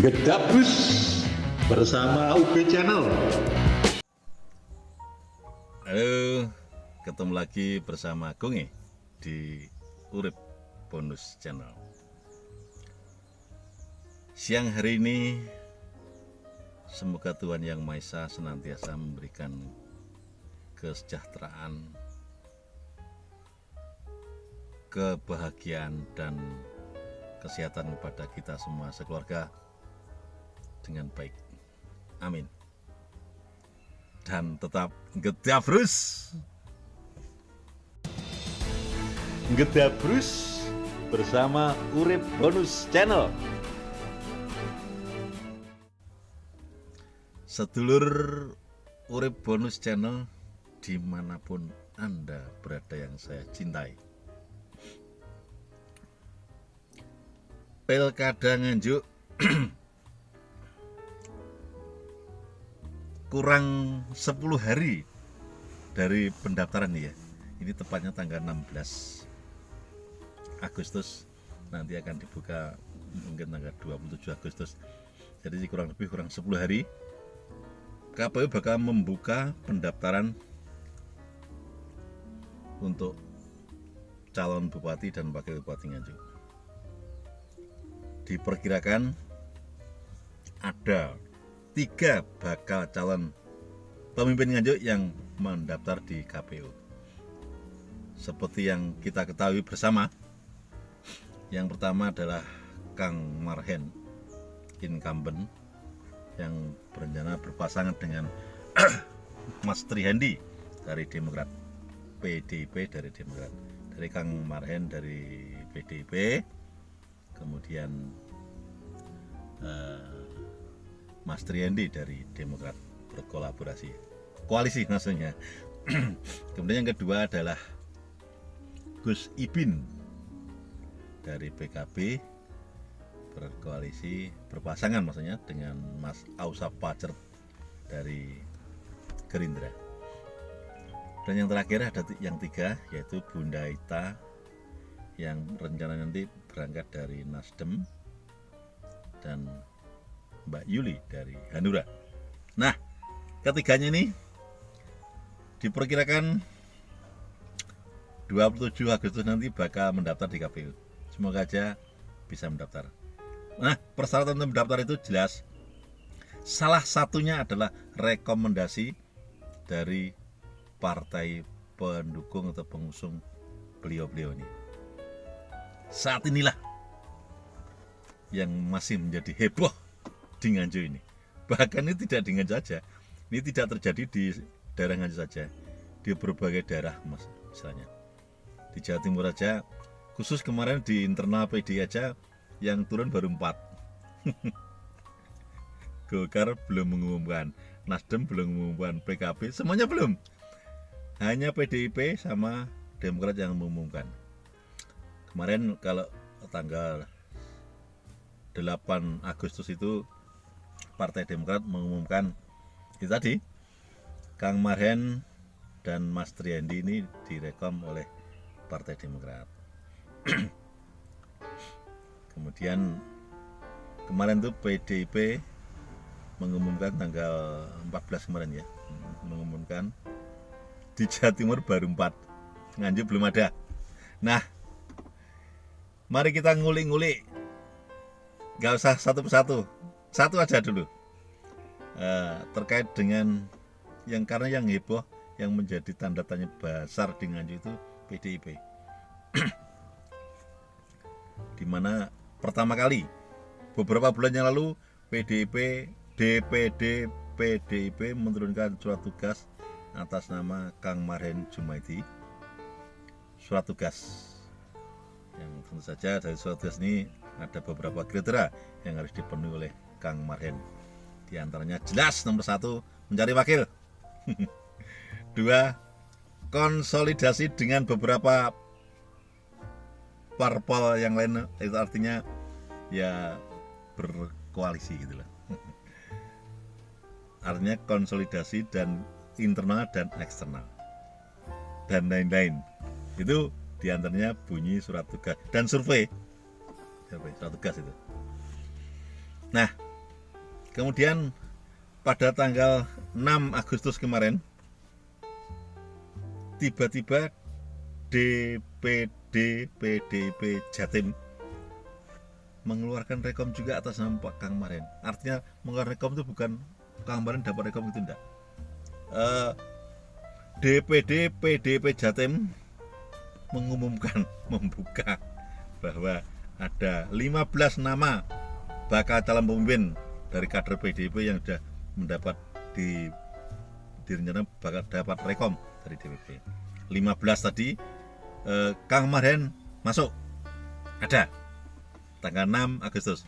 Gedabus bersama UB Channel. Halo, ketemu lagi bersama Gungi di Urip Bonus Channel. Siang hari ini, semoga Tuhan Yang Maha Esa senantiasa memberikan kesejahteraan, kebahagiaan, dan kesehatan kepada kita semua sekeluarga dengan baik. Amin. Dan tetap Gedabrus. Gedabrus bersama Urip Bonus Channel. Sedulur Urip Bonus Channel dimanapun Anda berada yang saya cintai. Pilkada Nganjuk kurang 10 hari dari pendaftaran ya. Ini tepatnya tanggal 16 Agustus. Nanti akan dibuka mungkin tanggal 27 Agustus. Jadi kurang 10 hari KPU bakal membuka pendaftaran untuk calon bupati dan wakil bupati Nganjuk. Diperkirakan ada 3 bakal calon pemimpin Nganjuk yang mendaftar di KPU. Seperti yang kita ketahui bersama, yang pertama adalah Kang Marhen, incumbent, yang berencana berpasangan dengan Mas Trihendi dari Demokrat, PDIP dari Demokrat. Dari Kang Marhen dari PDIP, kemudian Mas Trihendi dari Demokrat, berkolaborasi, koalisi maksudnya. Kemudian yang kedua adalah Gus Ibin dari PKB, berkoalisi, berpasangan maksudnya dengan Mas Ausap Pacert dari Gerindra. Dan yang terakhir ada yang 3, yaitu Bunda Ita yang rencana nanti berangkat dari Nasdem, dan Mbak Yuli dari Hanura. Nah, ketiganya ini diperkirakan 27 Agustus nanti bakal mendaftar di KPU. Semoga aja bisa mendaftar. Nah, persyaratan untuk mendaftar itu jelas. Salah satunya adalah rekomendasi dari partai pendukung atau pengusung beliau-beliau ini. Saat inilah yang masih menjadi heboh di Nganjuk ini. Bahkan ini tidak di Nganjuk saja. Ini tidak terjadi di daerah Nganjuk saja, di berbagai daerah misalnya. Di Jawa Timur aja, khusus kemarin di internal PD aja yang turun baru 4. Golkar belum mengumumkan, Nasdem belum mengumumkan, PKB semuanya belum. Hanya PDIP sama Demokrat yang mengumumkan. Kemarin kalau tanggal 8 Agustus itu Partai Demokrat mengumumkan itu tadi, Kang Marhen dan Mas Trihendi ini direkom oleh Partai Demokrat. Kemudian kemarin tuh PDIP mengumumkan tanggal 14 kemarin ya, mengumumkan. Di Jawa Timur baru 4, Nganjuk belum ada. Nah, mari kita ngulik-ngulik, gak usah satu persatu, satu aja dulu, terkait dengan yang, karena yang heboh, yang menjadi tanda tanya besar di Nganjuk itu PDIP. Dimana pertama kali beberapa bulan yang lalu PDIP, DPD PDIP menurunkan surat tugas atas nama Kang Marhen Jumaidi. Surat tugas yang tentu saja dari surat tugas ini ada beberapa kriteria yang harus dipenuhi oleh Kang Marhen. Di antaranya jelas, nomor 1, mencari wakil. 2, konsolidasi dengan beberapa parpol yang lain, itu artinya ya berkoalisi gitulah. Artinya konsolidasi dan internal dan eksternal dan lain-lain. Itu diantaranya bunyi surat tugas dan survei surat tugas itu. Nah, Kemudian pada tanggal 6 Agustus kemarin tiba-tiba DPD PDIP Jatim mengeluarkan rekom juga atas nama Pak Kang Maren. Artinya mengeluarkan rekom itu bukan Kang Maren dapat rekom itu enggak. DPD PDIP Jatim mengumumkan, membuka bahwa ada 15 nama bakal calon pemimpin dari kader PDIP yang sudah mendapat direncanakan bakal dapat rekom dari DPP. 15 tadi Kang Marhen masuk, ada tanggal 6 Agustus.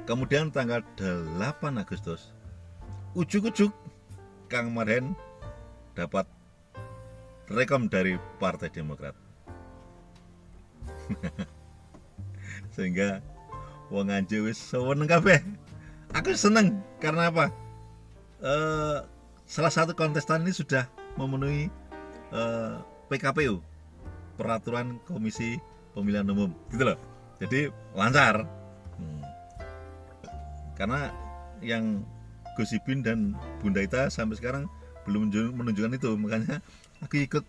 Kemudian tanggal 8 Agustus ujuk-ujuk Kang Marhen dapat rekom dari Partai Demokrat. Sehingga wong Anjo wis seneng kabeh. Aku seneng karena apa? Salah satu kontestan ini sudah memenuhi PKPU, Peraturan Komisi Pemilihan Umum, gitu loh. Jadi lancar. Karena yang Gus Ipin dan Bunda Ita sampai sekarang belum menunjukkan itu, makanya aku ikut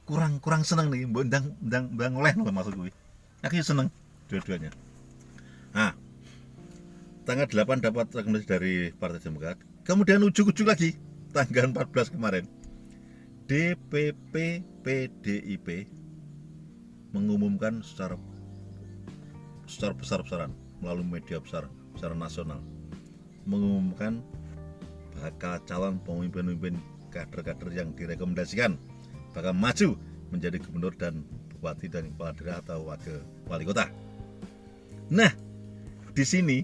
kurang seneng nih, ndang oleh maksud gue. Aku seneng dua-duanya. Nah, tanggal 8 dapat rekomendasi dari Partai Demokrat. Kemudian ujuk-ujuk lagi tanggal 14 kemarin DPP PDIP mengumumkan secara besar-besaran melalui media besar secara nasional, mengumumkan bakal calon pemimpin kader-kader yang direkomendasikan bakal maju menjadi gubernur dan bupati dan kepala daerah atau wakil wali kota. Nah, di sini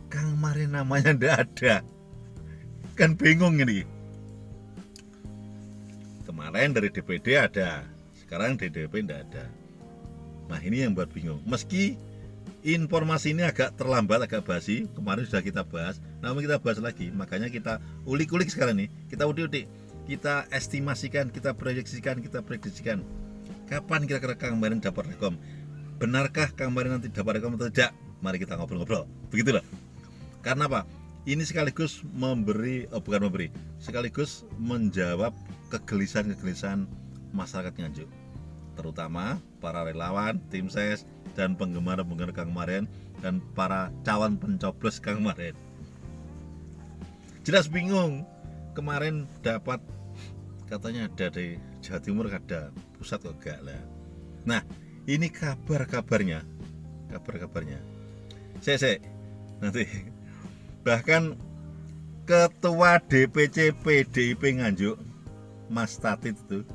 Kang Maren namanya ndak ada, kan bingung ini. Kemarin dari DPD ada, sekarang di DPP ndak ada. Nah, ini yang buat bingung. Meski informasi ini agak terlambat, agak basi, kemarin sudah kita bahas, namun kita bahas lagi. Makanya kita ulik-ulik sekarang nih, kita udik-udik, kita estimasikan, kita prediksikan. Kapan kira-kira Kang Maren dapat rekom? Benarkah Kang Maren nanti dapat rekom atau tidak? Mari kita ngobrol-ngobrol. Begitulah. Karena apa? Ini sekaligus sekaligus menjawab kegelisahan masyarakat Nganjuk, terutama para relawan, tim ses, dan penggemar Kang Maren dan para calon pencoblos Kang Maren. Jelas bingung. Kemarin dapat katanya ada di Jawa Timur, ada pusat kok enggak lah. Nah, ini kabarnya. Saya nanti bahkan ketua DPC PDIP Nganjuk Mas Tatit itu,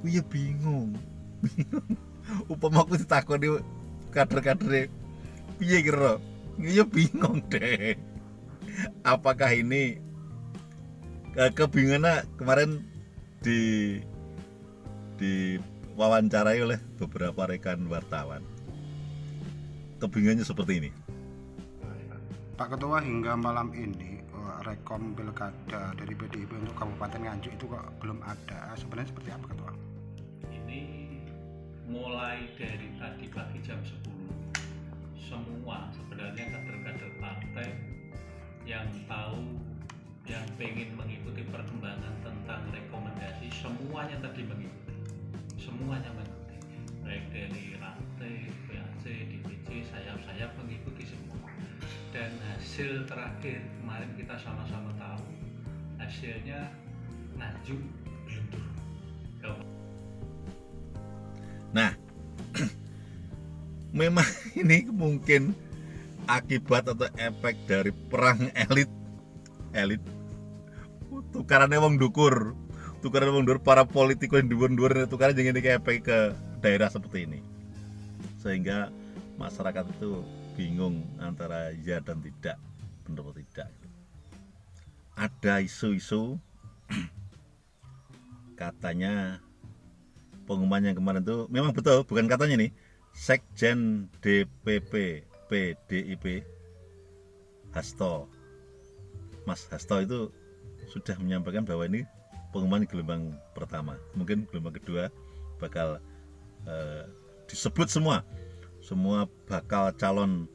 ya bingung. Upama aku ditakoni kader-kader piye kira, ya bingung deh. Apakah ini kebingungannya kemarin di wawancarai oleh beberapa rekan wartawan. Kebingungannya seperti ini. Pak Ketua, hingga malam ini rekom pilkada dari PDIP untuk Kabupaten Nganjuk itu kok belum ada. Sebenarnya seperti apa, Ketua? Ini mulai dari tadi pagi jam 10, semua sebenarnya kader-kader partai yang tahu, yang pengen mengikuti perkembangan tentang rekomendasi, semuanya tadi mengikuti, baik dari rantai, PAC, DPC, sayap-sayap mengikuti semua. Dan hasil terakhir kemarin kita sama-sama tahu, hasilnya Nganjuk belum. Nah, memang ini mungkin akibat atau efek dari perang elit. Tukarannya wong dukur para politikus yang dhuwur-dhuwur tukaran jangan efek ke daerah seperti ini. Sehingga masyarakat itu bingung antara ya dan tidak, benar atau tidak. Ada isu-isu katanya pengumuman yang kemarin itu memang betul, bukan katanya nih, Sekjen DPP PDIP Mas Hasto itu sudah menyampaikan bahwa ini pengumuman gelombang pertama, mungkin gelombang kedua bakal disebut semua bakal calon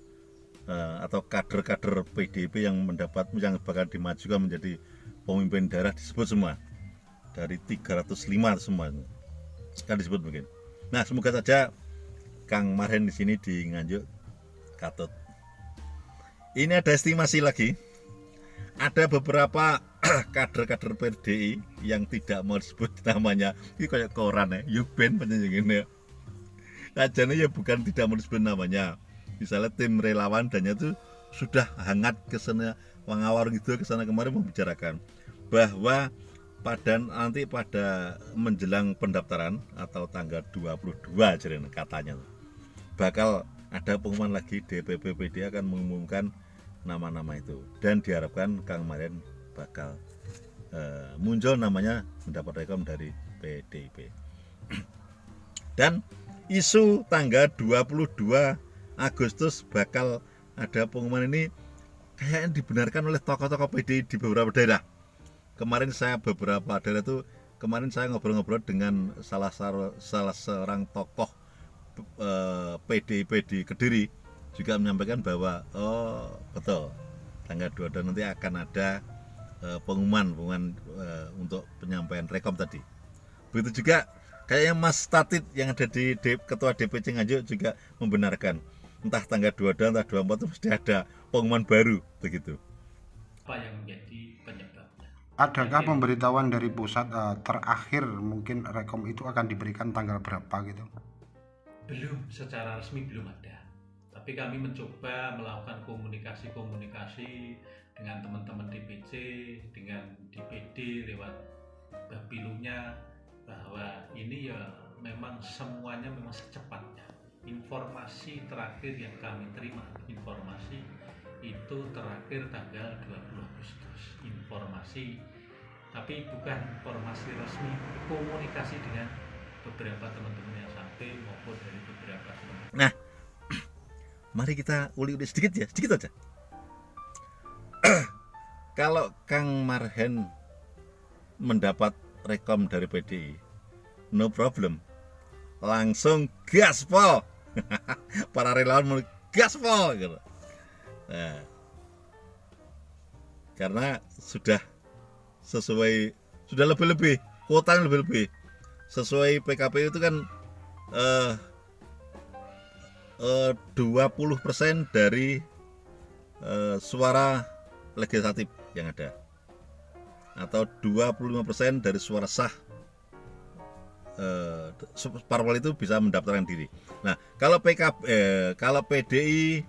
atau kader-kader PDIP yang bakal dimajukan menjadi pemimpin daerah disebut semua. Dari 305 semua kan disebut mungkin. Nah, semoga saja Kang Marhen di sini di Nganjuk katut. Ini ada estimasi lagi. Ada beberapa kader-kader PDI yang tidak mau disebut namanya. Ini kayak koran ya, Yuben penyanyi ya. Kajanya ya bukan tidak mau disebut namanya. Misalnya tim relawan dannya itu sudah hangat ke sana, mengawar gitu ke sana kemarin membicarakan bahwa pada menjelang pendaftaran atau tanggal 22 katanya bakal ada pengumuman lagi, DPP PD akan mengumumkan nama-nama itu dan diharapkan Kang Marhen bakal muncul namanya mendapat rekom dari PDIP. Dan isu tanggal 22 Agustus bakal ada pengumuman ini kayaknya dibenarkan oleh tokoh-tokoh PDI di beberapa daerah. Kemarin saya ngobrol-ngobrol dengan salah seorang tokoh PDIP di Kediri juga menyampaikan bahwa betul tanggal 22 nanti akan ada pengumuman untuk penyampaian rekom tadi. Begitu juga kayaknya Mas Tatit yang ada di Ketua DPC Nganjuk juga membenarkan entah tanggal 22 entah 24 itu mesti ada pengumuman baru begitu. Apa yang menjadi penyebabnya? Adakah pemberitahuan dari pusat terakhir mungkin rekom itu akan diberikan tanggal berapa gitu? Belum, secara resmi belum ada. Tapi kami mencoba melakukan komunikasi dengan teman-teman DPC, dengan DPD lewat Bapilunya, bahwa ini ya memang semuanya memang secepatnya. Informasi terakhir yang kami terima, informasi itu terakhir tanggal 20 Agustus. Informasi, tapi bukan informasi resmi, komunikasi dengan beberapa teman-teman yang sampai maupun dari beberapa teman. Nah, mari kita uli-uli sedikit aja. Kalau Kang Marhen mendapat rekom dari PDI, no problem, langsung gaspol. Para relawan mau gaspol gitu. Nah, karena sudah lebih-lebih kuotanya lebih-lebih sesuai PKPU itu kan 20% dari suara legislatif yang ada atau 25% dari suara sah parpol itu bisa mendaftarkan diri. Nah, kalau PDI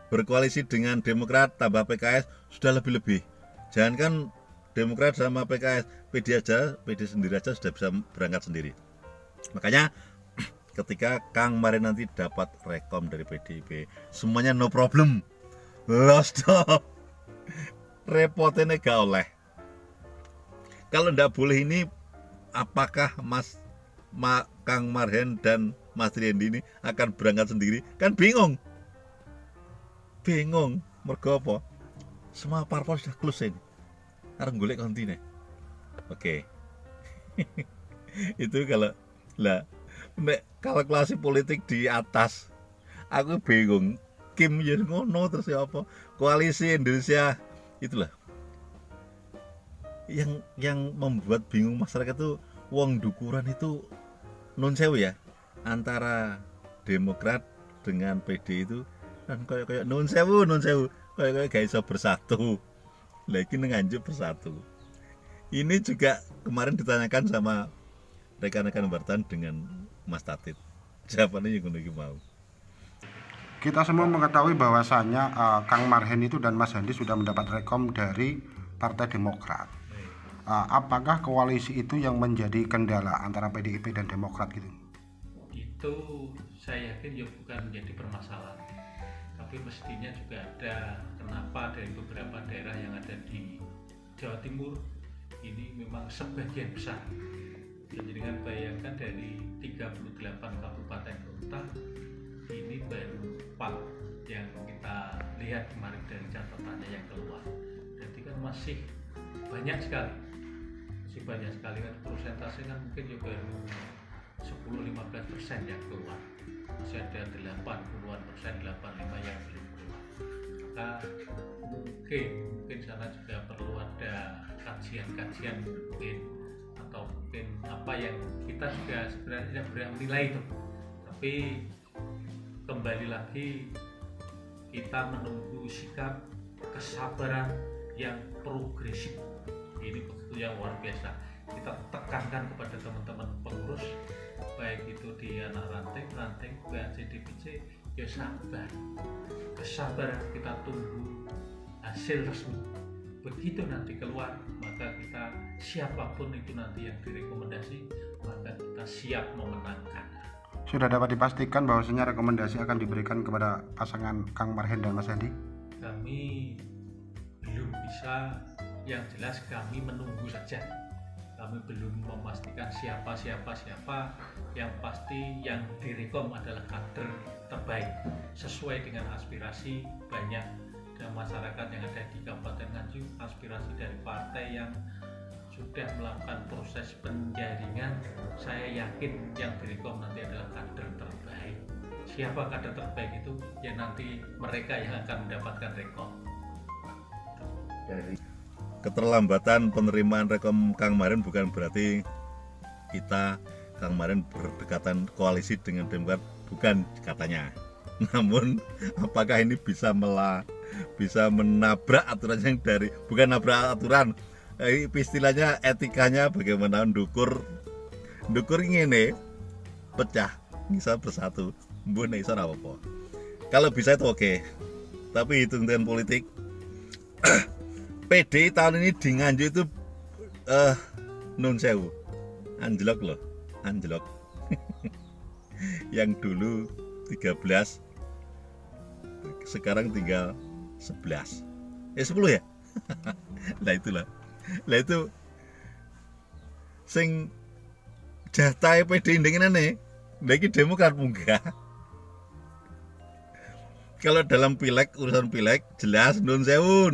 berkoalisi dengan Demokrat tambah PKS sudah lebih-lebih. Jangankan Demokrat sama PKS, PD sendiri aja sudah bisa berangkat sendiri. Makanya ketika Kang Marhen nanti dapat rekom dari PDIP, semuanya no problem. Lost dong. Repotnya gak oleh. Kalau ndak boleh ini, apakah Kang Marhen dan Mas Riendi ini akan berangkat sendiri? Kan bingung. Mergo apa? Semua parpol sudah close ini. Arep golek kontine. Oke. Itu kalau kalkulasi politik di atas. Aku bingung. Kim ya ngono terus ya apa? Koalisi Indonesia itulah. Yang membuat bingung masyarakat itu wong dukuran itu nun sewu ya, antara Demokrat dengan PD itu kan kayak nun sewu kayak gak iso bersatu. Lagi Nganjuk bersatu. Ini juga kemarin ditanyakan sama rekan-rekan wartawan dengan Mas Tatit. Jawabannya yang ngono mau. Kita semua mengetahui bahwasannya Kang Marhen itu dan Mas Handi sudah mendapat rekom dari Partai Demokrat. Apakah koalisi itu yang menjadi kendala antara PDIP dan Demokrat gitu? Itu saya yakin ya bukan menjadi permasalahan. Tapi mestinya juga ada kenapa dari beberapa daerah yang ada di Jawa Timur ini memang sebagian besar. Jadi dengan bayangkan dari 38 kabupaten kota ini baru 4 yang kita lihat kemarin dari catatannya yang keluar. Jadi kan masih banyak sekali kan persentase kan mungkin ya baru 10-15% yang keluar, masih ada 80-an persen 85 yang belum keluar. maka mungkin sana juga perlu ada kajian-kajian mungkin, atau mungkin apa yang kita juga sebenarnya tidak berani menilai itu, tapi kembali lagi kita menunggu sikap kesabaran yang progresif. Ini begitu yang luar biasa. Kita tekankan kepada teman-teman pengurus, baik itu di anak ranting, BAC, DPC, ya sabar, kesabaran, kita tunggu hasil resmi. Begitu nanti keluar, maka kita siapapun itu nanti yang direkomendasi, maka kita siap memenangkan. Sudah dapat dipastikan bahwasanya rekomendasi akan diberikan kepada pasangan Kang Marhen dan Mas Handi? Kami belum bisa, yang jelas kami menunggu saja. Kami belum memastikan siapa. Yang pasti yang direkom adalah kader terbaik sesuai dengan aspirasi banyak dan masyarakat yang ada di Kabupaten Nganjuk, aspirasi dari partai yang sudah melakukan proses penjaringan. Saya yakin yang direkom nanti adalah kader terbaik. Siapa kader terbaik itu? Ya nanti mereka yang akan mendapatkan rekom. Keterlambatan penerimaan rekom Kang Marhen bukan berarti kita Kang Marhen berdekatan koalisi dengan Demokrat, bukan katanya. Namun apakah ini bisa menabrak aturan yang bukan nabrak aturan, istilahnya etikanya bagaimana ndukur ngene pecah bisa bersatu mbun iso apa. Kalau bisa itu oke. Tapi hitung-hitungan politik PDI tahun ini di Nganjuk itu nun sewu anjlok loh, anjlok. Yang dulu 13 sekarang tinggal 11 10 ya. Lah itu sing jatahe PDI ndengene lagi Demokrat munggah. Kalau dalam urusan pileg jelas nun sewu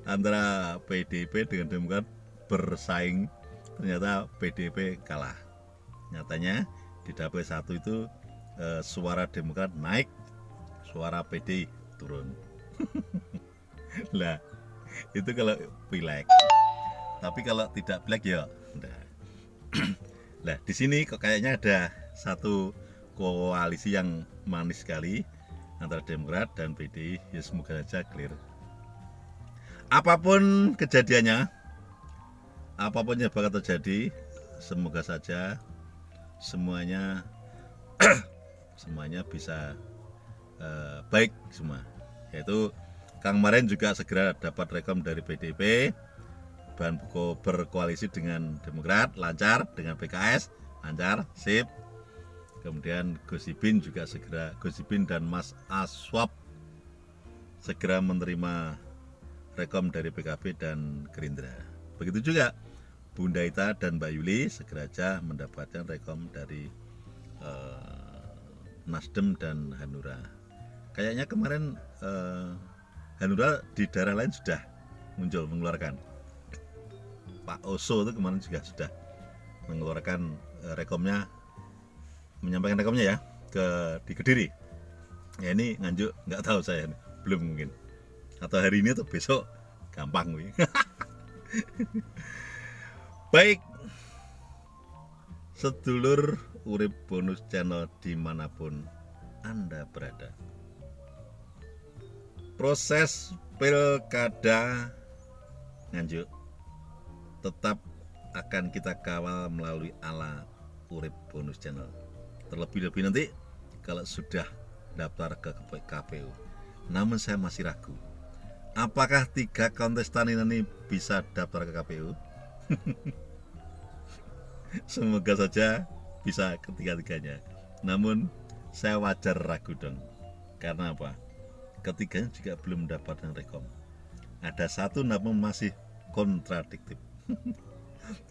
antara PDIP dengan Demokrat bersaing, ternyata PDIP kalah. Nyatanya di dapil 1 itu suara Demokrat naik, suara PDI turun. Lah itu kalau pileg. Tapi kalau tidak pileg ya enggak. Lah di sini kok kayaknya ada satu koalisi yang manis sekali antara Demokrat dan PDI. Ya semoga saja clear. Apapun kejadiannya, apapun yang bakal terjadi, semoga saja semuanya bisa baik semua. Yaitu Kang Marhen juga segera dapat rekom dari PDIP, bahan berkoalisi dengan Demokrat lancar, dengan PKS lancar, sip. Kemudian Gus Ibin juga segera, Gus Ibin dan Mas Aswab segera menerima rekom dari PKB dan Gerindra. Begitu juga Bunda Ita dan Mbak Yuli segera aja mendapatkan rekom dari Nasdem dan Hanura. Kayaknya kemarin Hanura di daerah lain sudah muncul mengeluarkan. Pak Oso itu kemarin juga sudah mengeluarkan rekomnya, menyampaikan rekomnya ya di Kediri. Ya ini Nganjuk nggak tahu saya, belum mungkin. Atau hari ini atau besok, gampang nih. Baik, sedulur Urip Bonus Channel dimanapun Anda berada. Proses pilkada Nganjuk tetap akan kita kawal melalui ala Urip Bonus Channel. Terlebih-lebih nanti kalau sudah daftar ke KPU. Namun saya masih ragu, apakah 3 kontestan ini bisa daftar ke KPU? Semoga saja bisa ketiga-tiganya. Namun saya wajar ragu dong. Karena apa? Ketiganya juga belum mendapatkan rekom. Ada satu namun masih kontradiktif.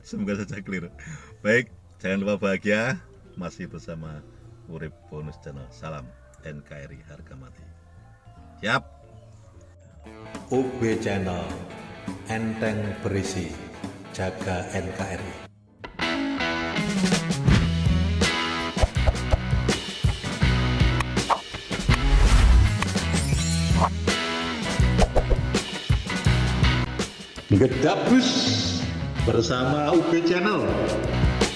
Semoga saja clear. Baik, jangan lupa bahagia. Masih bersama Urip Bonus Channel. Salam NKRI harga mati. Siap. UB Channel, enteng berisi, jaga NKRI. Gedabus bersama UB Channel.